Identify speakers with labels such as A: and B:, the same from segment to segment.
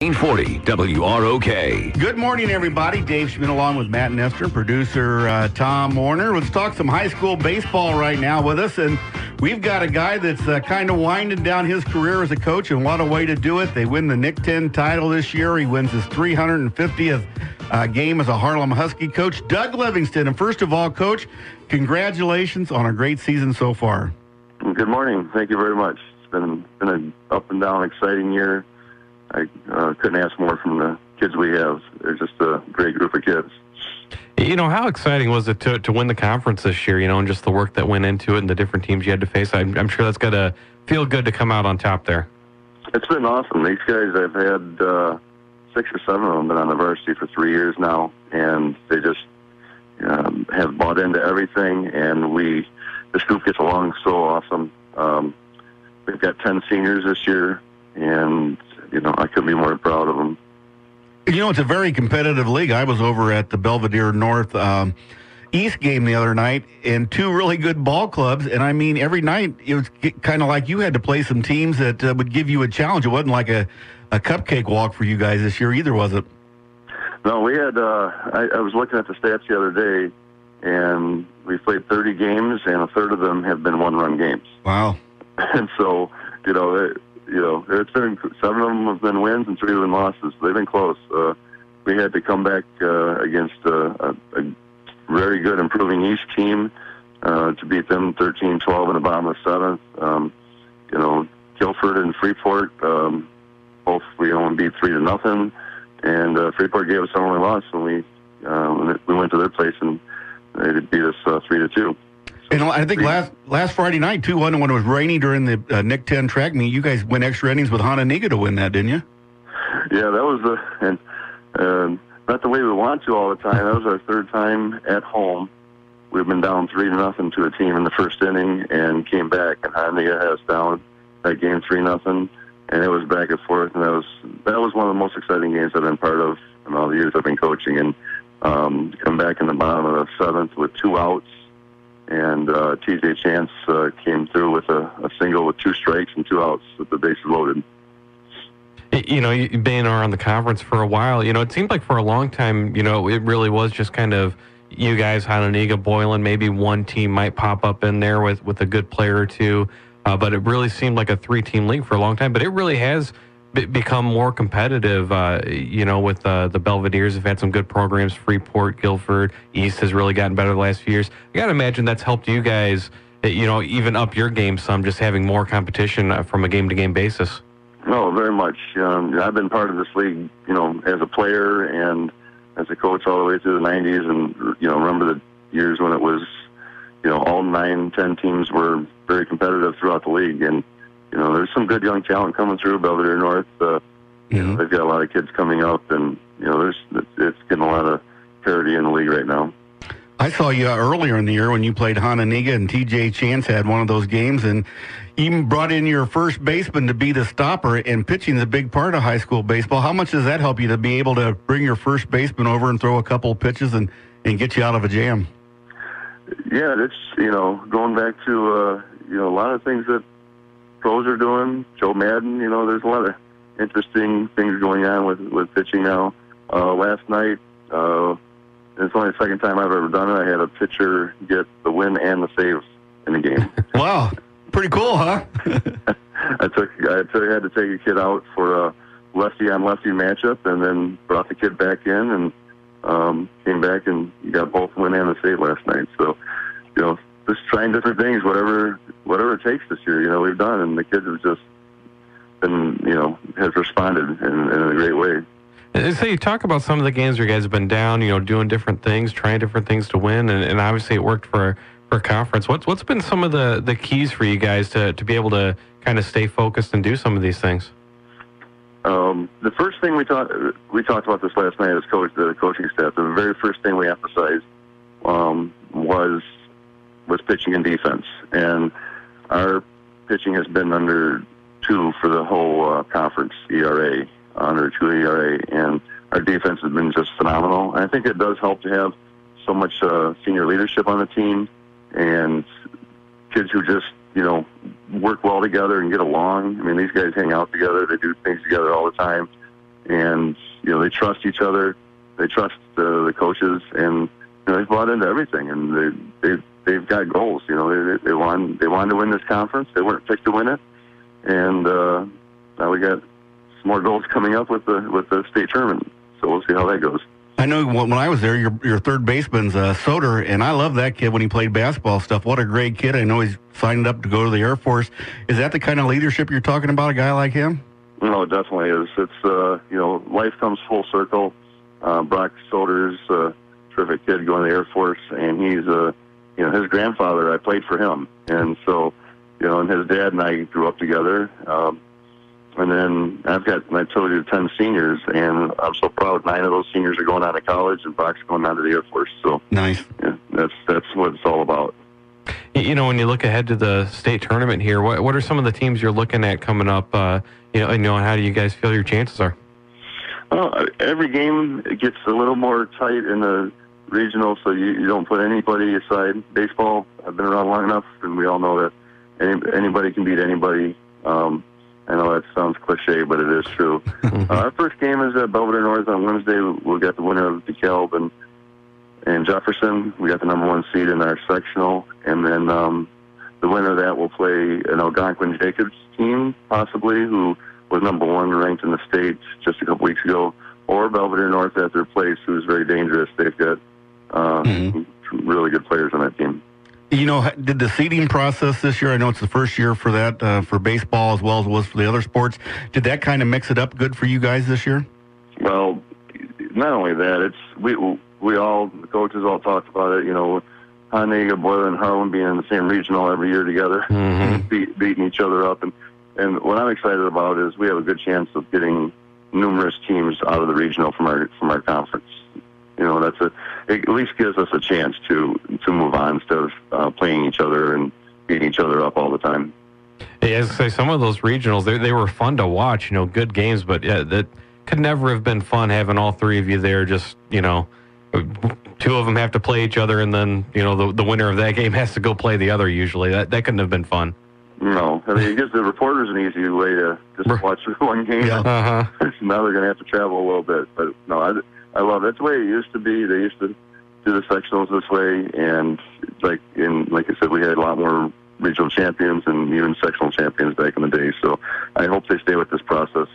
A: 840 WROK.
B: Good morning, everybody. Dave Schmidt along with Matt Nestor, producer Tom Warner. Let's talk some high school baseball right now with us. And we've got a guy that's kind of winding down his career as a coach, and what a way to do it. They win the Nick 10 title this year. He wins his 350th game as a Harlem Husky coach, Doug Livingston. And first of all, Coach, congratulations on a great season so far.
C: Good morning. Thank you very much. It's been an up and down, exciting year. I couldn't ask more from the kids we have. They're just a great group of kids.
D: You know, how exciting was it to win the conference this year, and just the work that went into it and the different teams you had to face? I'm sure that's got to feel good to come out on top there. It's
C: been awesome. These guys, I've had 6 or 7 of them been on the varsity for 3 years now, and they just have bought into everything, and this group gets along so awesome. We've got 10 seniors this year, and I couldn't be more proud of them.
B: It's a very competitive league. I was over at the Belvedere North East game the other night, and 2 really good ball clubs. And I mean, every night it was kind of like you had to play some teams that would give you a challenge. It wasn't like a cupcake walk for you guys this year either, was it?
C: No, we had. I was looking at the stats the other day, and we played 30 games, and a third of them have been one-run games.
B: Wow!
C: And so, it's been 7 of them have been wins and 3 have been losses. They've been close. We had to come back against a very good improving East team to beat them 13-12 in the bottom of the 7th. Guilford and Freeport, both we only beat 3-0, and Freeport gave us our only loss when we went to their place, and they beat us 3-2.
B: And I think last Friday night, too, when it was rainy during the Nick 10 track meet, you guys went extra innings with Hononegah to win that, didn't you?
C: Yeah, that was not the way we want to all the time. That was our 3rd time at home. We've been down 3-0 to a team in the first inning and came back, and Hononegah had us down that game 3-0, and it was back and forth, and that was one of the most exciting games I've been part of in all the years I've been coaching. And come back in the bottom of the 7th with 2 outs. And T.J. Chance came through with a single with 2 strikes and 2 outs with the bases loaded.
D: You've been around the conference for a while. It seemed like for a long time, it really was just kind of you guys, Hononegah, Boylan, maybe one team might pop up in there with a good player or two. But it really seemed like a 3-team league for a long time. But it really has become more competitive, with the Belvederes have had some good programs. Freeport, Guilford, East has really gotten better the last few years. I got to imagine that's helped you guys, even up your game some, just having more competition from a game-to-game basis.
C: No, very much. I've been part of this league, as a player and as a coach all the way through the 90s, and, remember the years when it was, all 9, 10 teams were very competitive throughout the league, and there's some good young talent coming through Belvedere North. They've got a lot of kids coming up, and it's getting a lot of parity in the league right now.
B: I saw you earlier in the year when you played Hononegah, and T.J. Chance had one of those games, and even brought in your first baseman to be the stopper. And pitching is a big part of high school baseball. How much does that help you to be able to bring your first baseman over and throw a couple of pitches and get you out of a jam?
C: Yeah, it's going back to a lot of things that pros are doing. Joe Madden, there's a lot of interesting things going on with pitching now. Last night, it's only the 2nd time I've ever done it. I had a pitcher get the win and the save in the game.
B: Wow, pretty cool, huh?
C: I had to take a kid out for a lefty on lefty matchup, and then brought the kid back in and came back and got both win and the save last night. So, just trying different things, whatever it takes this year, we've done, and the kids have just been, have responded in a great way.
D: So you talk about some of the games where you guys have been down, doing different things, trying different things to win, and obviously it worked for conference. What's been some of the keys for you guys to be able to kind of stay focused and do some of these things?
C: The first thing we talked about this last night as the coaching staff. The very first thing we emphasized was pitching and defense, and our pitching has been under 2 for the whole conference ERA, under 2 ERA, and our defense has been just phenomenal. And I think it does help to have so much senior leadership on the team and kids who just work well together and get along. I mean, these guys hang out together, they do things together all the time, and they trust each other. They trust the coaches, and they've bought into everything, and they've got goals. They wanted to win this conference. They weren't picked to win it, and now we got some more goals coming up with the state tournament. So we'll see how that goes.
B: I know when I was there, your third baseman's Soder, and I love that kid when he played basketball stuff. What a great kid. I know he's signed up to go to the Air Force. Is that the kind of leadership you're talking about, a guy like him?
C: No, it definitely is. It's, life comes full circle. Brock Soder's a terrific kid going to the Air Force, and he's, his grandfather, I played for him. And so, and his dad and I grew up together. And then I told you 10 seniors, and I'm so proud 9 of those seniors are going on to college, and Brock's going on to the Air Force. So
B: nice.
C: Yeah, that's what it's all about.
D: When you look ahead to the state tournament here, what are some of the teams you're looking at coming up? And how do you guys feel your chances are?
C: Well, every game gets a little more tight in the regional, so you don't put anybody aside. Baseball, I've been around long enough, and we all know that anybody can beat anybody. I know that sounds cliche, but it is true. Our first game is at Belvedere North on Wednesday. We'll get the winner of DeKalb and Jefferson. We got the number 1 seed in our sectional, and then the winner of that will play an Algonquin-Jacobs team, possibly, who was number 1 ranked in the state just a couple weeks ago, or Belvedere North at their place, who's very dangerous. They've got really good players on that team.
B: Did the seeding process this year, I know it's the first year for that, for baseball as well as it was for the other sports, did that kind of mix it up good for you guys this year?
C: Well, not only that, we all, the coaches all talked about it, Honega, Boylan, and Harlem being in the same regional every year together, beating each other up. And what I'm excited about is we have a good chance of getting numerous teams out of the regional from our conference. It at least gives us a chance to move on instead of playing each other and beating each other up all the time.
D: Yeah, as I say, some of those regionals, they were fun to watch, good games, but yeah, that could never have been fun having all 3 of you there. Just, 2 of them have to play each other, and then, the winner of that game has to go play the other usually. That couldn't have been fun.
C: No, it gives the reporters an easy way to just watch one game.
B: Yeah.
C: Now they're going to have to travel a little bit, but no, I love it. That's the way it used to be. They used to do the sectionals this way, and like I said, we had a lot more regional champions and even sectional champions back in the day. So I hope they stay with this process.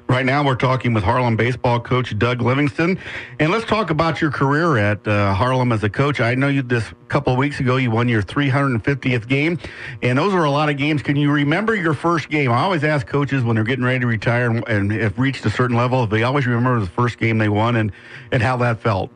B: Right now, we're talking with Harlem baseball coach Doug Livingston, and let's talk about your career at Harlem as a coach. I know this couple of weeks ago you won your 350th game, and those are a lot of games. Can you remember your first game? I always ask coaches when they're getting ready to retire and have reached a certain level, if they always remember the first game they won and how that felt.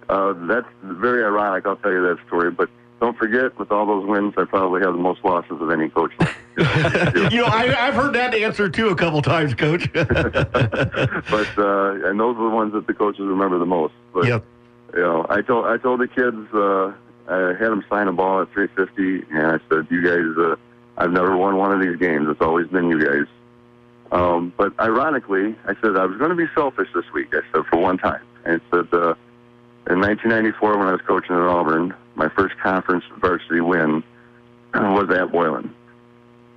C: That's very ironic. I'll tell you that story, but don't forget, with all those wins, I probably have the most losses of any coach.
B: I've heard that answer too a couple times, Coach.
C: But and those are the ones that the coaches remember the most. But
B: yep.
C: I told the kids, I had them sign a ball at 350, and I said, "You guys, I've never won one of these games. It's always been you guys." But ironically, I said I was going to be selfish this week. I said for one time, I said in 1994 when I was coaching at Auburn, my first conference varsity win was at Boylan.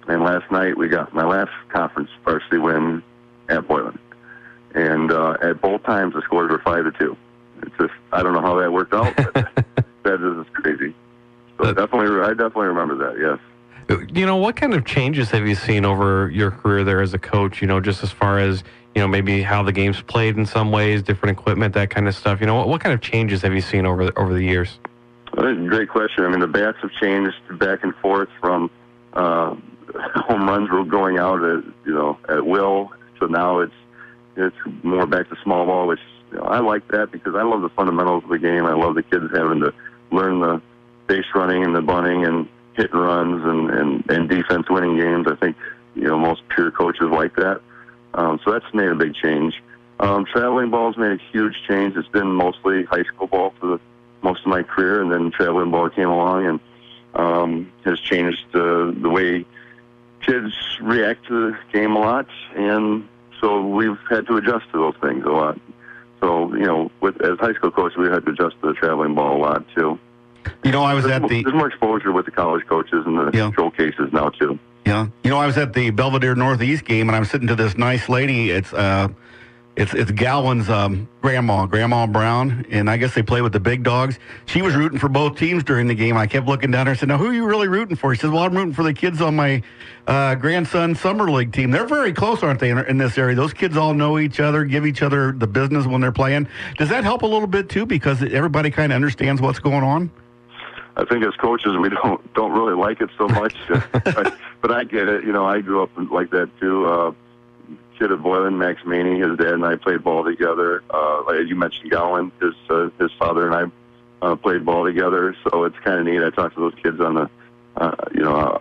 C: And last night we got my last conference varsity win at Boylan. And at both times the scores were 5-2. It's just, I don't know how that worked out, but that is crazy. So I definitely remember that, yes.
D: What kind of changes have you seen over your career there as a coach, just as far as, maybe how the game's played in some ways, different equipment, that kind of stuff? What kind of changes have you seen over the years?
C: Well, that's a great question. I mean, the bats have changed back and forth from home runs were going out at will to now it's more back to small ball, which I like that because I love the fundamentals of the game. I love the kids having to learn the base running and the bunting and hit and runs and defense winning games. I think most pure coaches like that. So that's made a big change. Traveling ball's made a huge change. It's been mostly high school ball for most of my career, and then traveling ball came along and has changed the way kids react to the game a lot, and so we've had to adjust to those things a lot. So, as high school coach, we had to adjust to the traveling ball a lot, too.
B: I was
C: there's more exposure with the college coaches and the showcases now, too.
B: Yeah. I was at the Belvedere Northeast game, and I was sitting to this nice lady. It's It's Gowan's Grandma Brown, and I guess they play with the big dogs. She was rooting for both teams during the game. I kept looking down there and said, now, who are you really rooting for? She said, well, I'm rooting for the kids on my grandson's summer league team. They're very close, aren't they, in this area? Those kids all know each other, give each other the business when they're playing. Does that help a little bit, too, because everybody kind of understands what's going on?
C: I think as coaches, we don't really like it so much, but I get it. I grew up like that, too. Kid at Boylan, Max Maney, his dad and I played ball together. Like you mentioned, Gowan, his father and I played ball together. So it's kind of neat. I talk to those kids on the,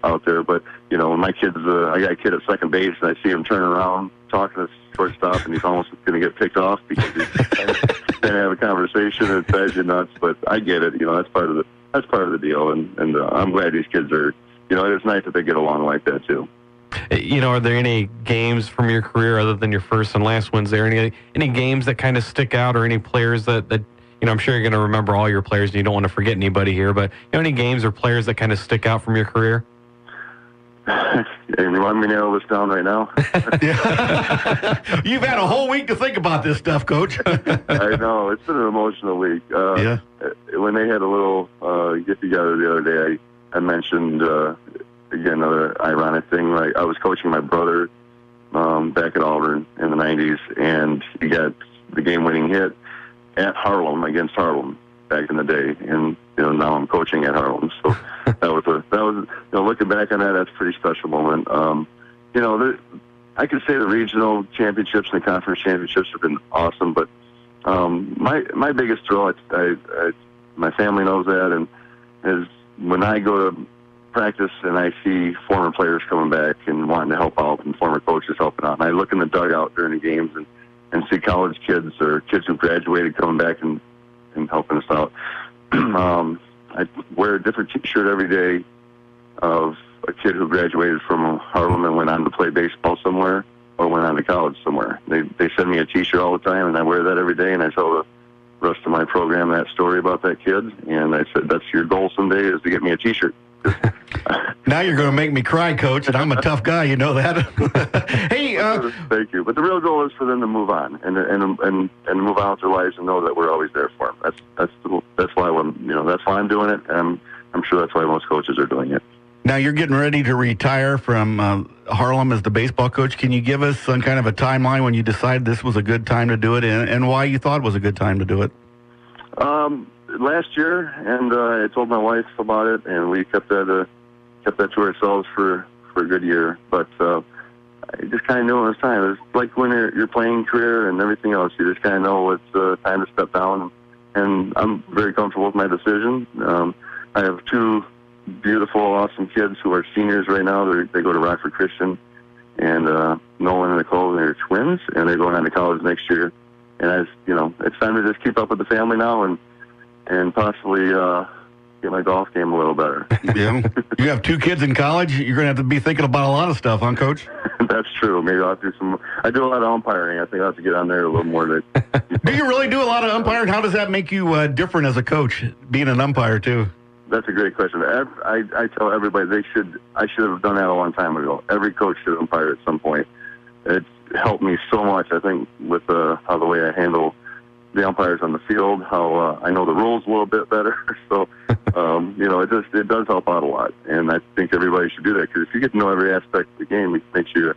C: out there. But when my kids, I got a kid at second base, and I see him turn around talking to shortstop, and he's almost going to get picked off because he's trying to have a conversation, and it drives you nuts. But I get it. That's part of the deal, and I'm glad these kids are. It's nice that they get along like that too.
D: Are there any games from your career other than your first and last ones? There any games that kind of stick out, or any players that I'm sure you're going to remember all your players, and you don't want to forget anybody here. But any games or players that kind of stick out from your career?
C: You want me to narrow this down right now?
B: You've had a whole week to think about this stuff, Coach.
C: I know. It's been an emotional week. When they had a little get-together the other day, I mentioned, again, another ironic thing. Like, I was coaching my brother back at Auburn in the 90s, and he got the game-winning hit at Harlem against Harlem back in the day. And, now I'm coaching at Harlem. So that was looking back on that, that's a pretty special moment. I could say the regional championships and the conference championships have been awesome, but my biggest thrill, my family knows that, and is when I go to practice and I see former players coming back and wanting to help out, and former coaches helping out, and I look in the dugout during the games and see college kids or kids who graduated coming back and helping us out. I wear a different T-shirt every day of a kid who graduated from Harlem and went on to play baseball somewhere or went on to college somewhere. They send me a T-shirt all the time, and I wear that every day, and I tell the rest of my program that story about that kid, and I said, that's your goal someday, is to get me a T-shirt.
B: Now you're going to make me cry, Coach, and I'm a tough guy, you know that. Hey,
C: thank you. But the real goal is for them to move on and move on with their lives and know that we're always there for them. That's why I'm doing it, and I'm sure that's why most coaches are doing it.
B: Now you're getting ready to retire from Harlem as the baseball coach. Can you give us some kind of a timeline when you decided this was a good time to do it, and why you thought it was a good time to do it?
C: Last year, and I told my wife about it, and we kept that to ourselves for a good year. But I just kind of knew it was time. It's like when your playing career and everything else, you just kind of know it's time to step down. And I'm very comfortable with my decision. I have two beautiful, awesome kids who are seniors right now. They go to Rockford Christian, and Nolan and Nicole, they're twins, and they're going on to college next year. And it's time to just keep up with the family now and possibly get my golf game a little better.
B: Yeah. You have two kids in college. You're going to have to be thinking about a lot of stuff, huh, Coach?
C: That's true. Maybe I'll do some. I do a lot of umpiring. I think I'll have to get on there a little more.
B: Do you really do a lot of umpiring? How does that make you different as a coach, being an umpire, too?
C: That's a great question. I tell everybody I should have done that a long time ago. Every coach should umpire at some point. It's helped me so much, I think, with how the way I handle the umpires on the field, how I know the rules a little bit better. So, it does help out a lot. And I think everybody should do that, because if you get to know every aspect of the game, it makes you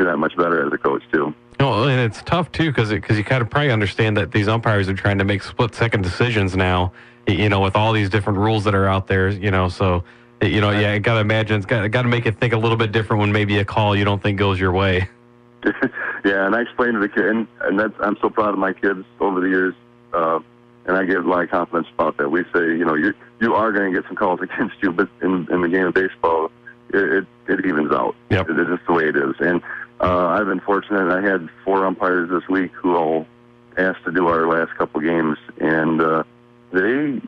C: that much better as a coach, too.
D: Oh, and it's tough, too, because you kind of probably understand that these umpires are trying to make split-second decisions now, with all these different rules that are out there, so, I got to imagine it's got to make it think a little bit different when maybe a call you don't think goes your way.
C: Yeah, and I explained to the kid, and I'm so proud of my kids over the years, and I give a lot of confidence about that. We say, you are going to get some calls against you, but in the game of baseball, it evens out.
D: Yep.
C: It's just the way it is. And I've been fortunate. I had 4 umpires this week who all asked to do our last couple games, and they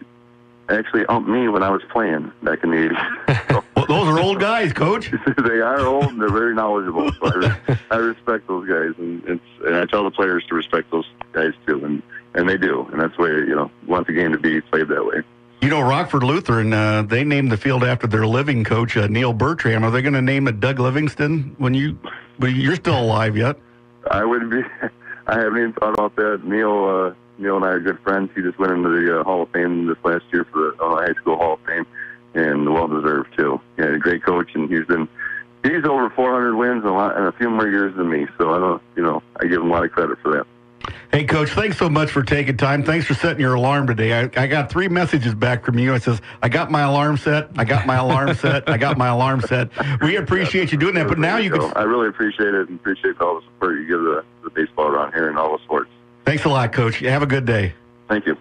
C: actually umped me when I was playing back in the 80s.
B: Well, those are old guys, Coach.
C: They are old, and they're very knowledgeable. So I respect those guys, and I tell the players to respect those guys too, and they do, and that's the way want the game to be played that way.
B: Rockford Lutheran, they named the field after their living coach, Neil Bertram. Are they going to name it Doug Livingston when you're still alive yet?
C: I would be. I haven't even thought about that. Neil and I are good friends. He just went into the Hall of Fame this last year for the High School Hall of Fame, and well-deserved, too. Yeah, a great coach, and he's over 400 wins and a few more years than me, so I give him a lot of credit for that.
B: Hey, Coach, thanks so much for taking time. Thanks for setting your alarm today. I got 3 messages back from you. It says, I got my alarm set, I got my alarm set, I got my alarm set. We appreciate you doing that, but now you can...
C: I really appreciate it and appreciate all the support you give the baseball around here and all the sports.
B: Thanks a lot, Coach. Have a good day.
C: Thank you.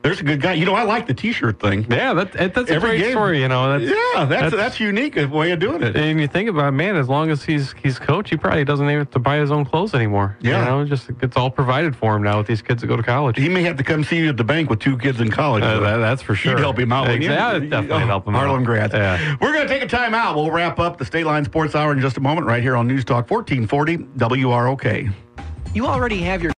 B: There's a good guy. I like the T-shirt thing.
D: Yeah, that's a great story.
B: That's unique way of doing it.
D: And you think about it, man, as long as he's coach, he probably doesn't even have to buy his own clothes anymore.
B: Yeah,
D: just it's all provided for him now with these kids that go to college.
B: He may have to come see you at the bank with 2 kids in college.
D: That's for sure.
B: You'd help him out.
D: Yeah, definitely help him out.
B: Harlem grads.
D: Yeah.
B: We're going to take a time out. We'll wrap up the Stateline Sports Hour in just a moment right here on News Talk 1440 WROK.
E: You already have your